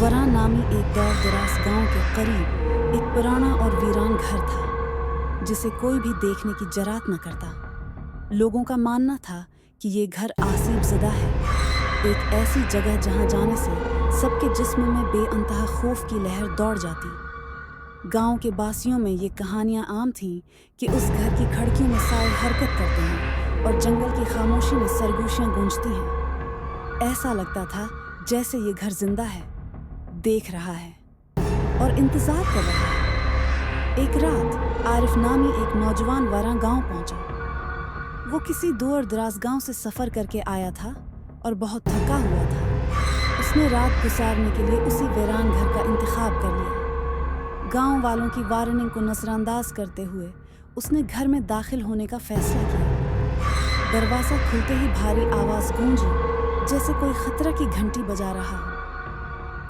वरां नामी एक दूर दराज गांव के करीब एक पुराना और वीरान घर था जिसे कोई भी देखने की जरात न करता। लोगों का मानना था कि ये घर आसीब ज़दा है, एक ऐसी जगह जहां जाने से सबके जिस्म में बेअंतहा खौफ की लहर दौड़ जाती। गांव के बासियों में ये कहानियां आम थीं कि उस घर की खिड़कियों में साए हरकत करते हैं और जंगल की खामोशी में सरगोशियां गूंजती हैं। ऐसा लगता था जैसे ये घर जिंदा है, देख रहा है और इंतजार कर रहा है। एक रात आरिफ नामी एक नौजवान वरां गांव पहुंचा। वो किसी दूर दराज गांव से सफर करके आया था और बहुत थका हुआ था। उसने रात गुजारने के लिए उसी वीरान घर का इंतखाब कर लिया। गांव वालों की वार्निंग को नजरअंदाज करते हुए उसने घर में दाखिल होने का फैसला किया। दरवाजा खुलते ही भारी आवाज गूंजी जैसे कोई खतरा की घंटी बजा रहा हो।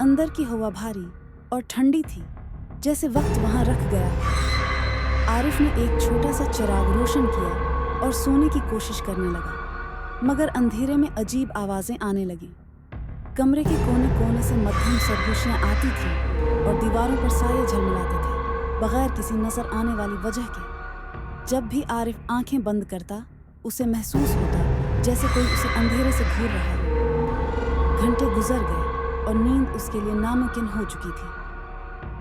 अंदर की हवा भारी और ठंडी थी, जैसे वक्त वहां रख गया। आरिफ ने एक छोटा सा चिराग रोशन किया और सोने की कोशिश करने लगा, मगर अंधेरे में अजीब आवाजें आने लगीं। कमरे के कोने कोने से मध्यम सरगोशियां आती थीं और दीवारों पर साये झलमिलाते थे, बगैर किसी नजर आने वाली वजह के। जब भी आरिफ आंखें बंद करता, उसे महसूस होता जैसे कोई उसे अंधेरे से घूर रहा हो। घंटे गुजर गए और नींद उसके लिए नामुमकिन हो चुकी थी।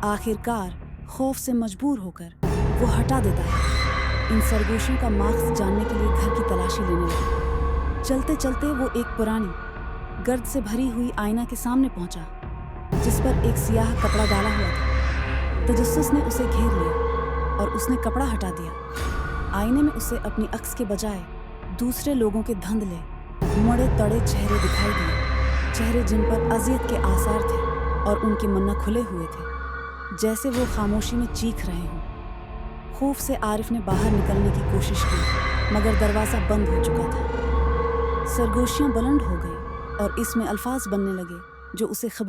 आखिरकार खौफ से मजबूर होकर वो हटा देता है। इन सरगोशियों का मार्क्स जानने के लिए घर की तलाशी लेने लगा। चलते चलते वो एक पुरानी गर्द से भरी हुई आईना के सामने पहुंचा, जिस पर एक सियाह कपड़ा डाला हुआ था। तजस्सुस ने उसे घेर लिया और उसने कपड़ा हटा दिया। आईने में उसे अपनी अक्स के बजाय दूसरे लोगों के धुंधले, मुड़े तड़े चेहरे दिखाई दिए, चेहरे जिन पर अजियत के आसार थे और उनके मुन्ना खुले हुए थे, जैसे वो खामोशी में चीख रहे हों। खौफ से आरिफ ने बाहर निकलने की कोशिश की, मगर दरवाज़ा बंद हो चुका था। सरगोशियां बुलंद हो गई और इसमें अल्फाज बनने लगे जो उसे खबर